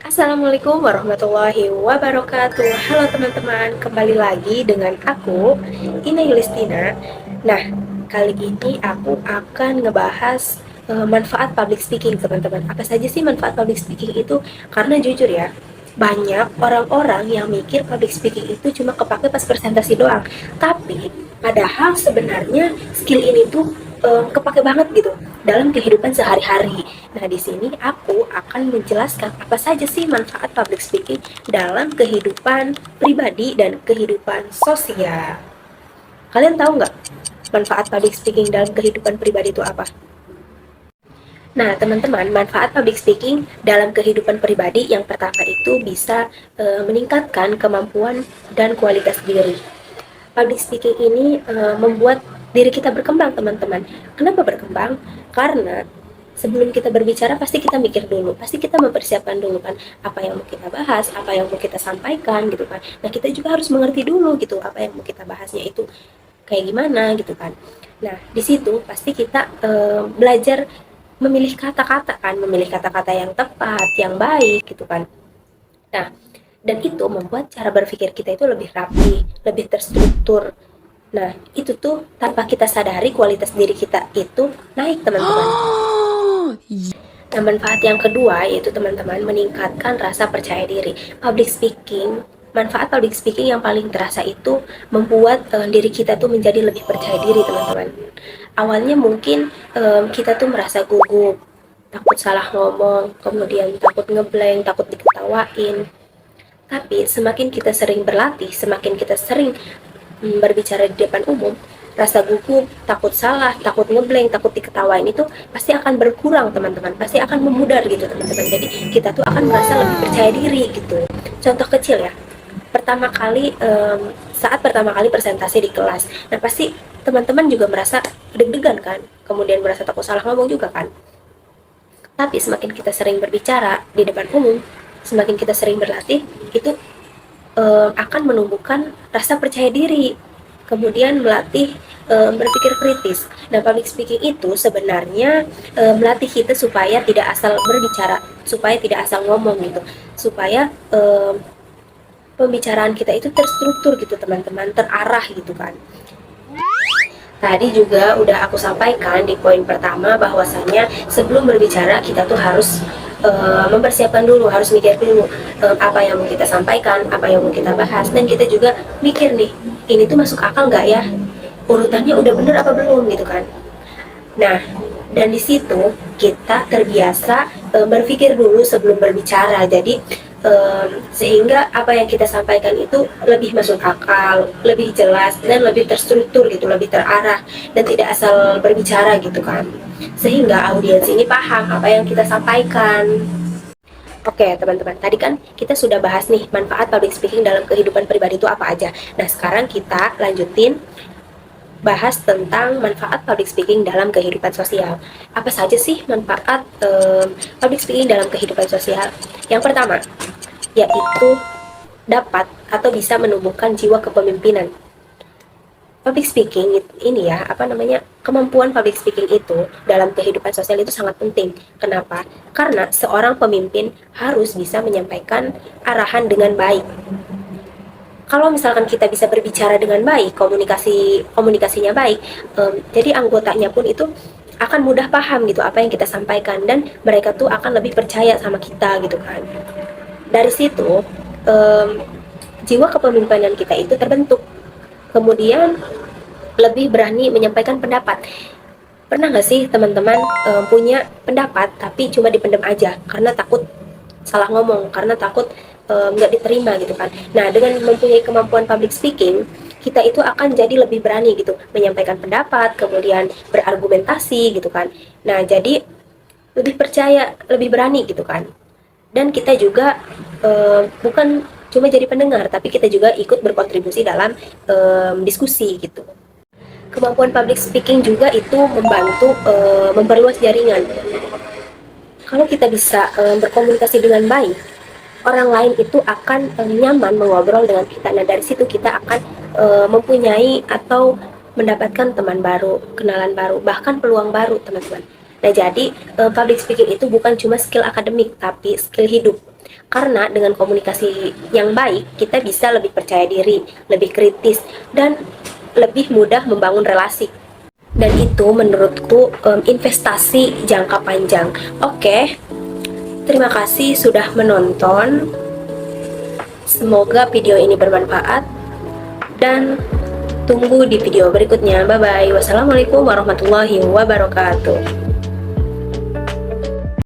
Assalamualaikum warahmatullahi wabarakatuh. Halo teman-teman, kembali lagi dengan aku, Ina Yulistina. Nah, kali ini aku akan ngebahas manfaat public speaking, teman-teman. Apa saja sih manfaat public speaking itu? Karena jujur ya, banyak orang-orang yang mikir public speaking itu cuma kepake pas presentasi doang. Tapi padahal sebenarnya skill ini tuh kepake banget gitu dalam kehidupan sehari-hari. Nah, di sini aku akan menjelaskan apa saja sih manfaat public speaking dalam kehidupan pribadi dan kehidupan sosial. Kalian tahu nggak manfaat public speaking dalam kehidupan pribadi itu apa? Nah, teman-teman, manfaat public speaking dalam kehidupan pribadi yang pertama itu bisa meningkatkan kemampuan dan kualitas diri. Public speaking ini membuat diri kita berkembang, teman-teman. Kenapa berkembang? Karena sebelum kita berbicara pasti kita mikir dulu, pasti kita mempersiapkan dulu kan apa yang mau kita bahas, apa yang mau kita sampaikan gitu kan. Nah, kita juga harus mengerti dulu gitu apa yang mau kita bahasnya itu kayak gimana gitu kan. Nah, di situ pasti kita belajar memilih kata-kata kan, memilih kata-kata yang tepat, yang baik gitu kan. Nah, dan itu membuat cara berpikir kita itu lebih rapi, lebih terstruktur. Nah, itu tuh tanpa kita sadari kualitas diri kita itu naik, teman-teman. Nah, manfaat yang kedua yaitu teman-teman meningkatkan rasa percaya diri. Manfaat public speaking yang paling terasa itu membuat diri kita tuh menjadi lebih percaya diri, teman-teman. Awalnya mungkin kita tuh merasa gugup, takut salah ngomong, kemudian takut ngeblank, takut diketawain. Tapi semakin kita sering berlatih, semakin kita sering berbicara di depan umum, rasa gugup, takut salah, takut ngeblank, takut diketawain itu pasti akan berkurang, teman-teman. Pasti akan memudar gitu, teman-teman. Jadi kita tuh akan merasa lebih percaya diri gitu. Contoh kecil ya, saat pertama kali presentasi di kelas, nah pasti teman-teman juga merasa deg-degan kan, kemudian merasa takut salah ngomong juga kan. Tapi semakin kita sering berbicara di depan umum, semakin kita sering berlatih, itu akan menumbuhkan rasa percaya diri, kemudian melatih berpikir kritis. Nah, public speaking itu sebenarnya melatih kita supaya tidak asal berbicara, supaya tidak asal ngomong gitu, supaya pembicaraan kita itu terstruktur gitu, teman-teman, terarah gitu kan. Tadi juga udah aku sampaikan di poin pertama bahwasannya sebelum berbicara kita tuh harus mempersiapkan dulu, harus mikir dulu apa yang mau kita sampaikan, apa yang mau kita bahas, dan kita juga mikir nih, ini tuh masuk akal nggak ya? Urutannya udah bener apa belum gitu kan? Nah, dan di situ kita terbiasa berpikir dulu sebelum berbicara. Jadi sehingga apa yang kita sampaikan itu lebih masuk akal, lebih jelas dan lebih terstruktur gitu, lebih terarah dan tidak asal berbicara gitu kan. Sehingga audiens ini paham apa yang kita sampaikan. Oke, teman-teman, tadi kan kita sudah bahas nih manfaat public speaking dalam kehidupan pribadi itu apa aja. Nah, sekarang kita lanjutin bahas tentang manfaat public speaking dalam kehidupan sosial. Apa saja sih manfaat public speaking dalam kehidupan sosial? Yang pertama, yaitu dapat atau bisa menumbuhkan jiwa kepemimpinan. Public speaking ini ya, kemampuan public speaking itu dalam kehidupan sosial itu sangat penting. Kenapa? Karena seorang pemimpin harus bisa menyampaikan arahan dengan baik. Kalau misalkan kita bisa berbicara dengan baik, komunikasinya baik, jadi anggotanya pun itu akan mudah paham gitu apa yang kita sampaikan, dan mereka tuh akan lebih percaya sama kita gitu kan. Dari situ jiwa kepemimpinan kita itu terbentuk, kemudian lebih berani menyampaikan pendapat. Pernah nggak sih teman-teman punya pendapat tapi cuma dipendam aja karena takut salah ngomong, karena takut nggak diterima gitu kan. Nah, dengan mempunyai kemampuan public speaking, kita itu akan jadi lebih berani gitu menyampaikan pendapat, kemudian berargumentasi gitu kan. Nah, jadi lebih percaya, lebih berani gitu kan. Dan kita juga bukan cuma jadi pendengar, tapi kita juga ikut berkontribusi dalam diskusi gitu. Kemampuan public speaking juga itu membantu memperluas jaringan. Kalau kita bisa berkomunikasi dengan baik, orang lain itu akan nyaman mengobrol dengan kita. Nah, dari situ kita akan mempunyai atau mendapatkan teman baru, kenalan baru, bahkan peluang baru, teman-teman. Nah, jadi public speaking itu bukan cuma skill akademik, tapi skill hidup. Karena dengan komunikasi yang baik, kita bisa lebih percaya diri, lebih kritis, dan lebih mudah membangun relasi. Dan itu menurutku investasi jangka panjang. Oke, terima kasih sudah menonton. Semoga video ini bermanfaat, dan tunggu di video berikutnya. Bye bye. Wassalamualaikum warahmatullahi wabarakatuh.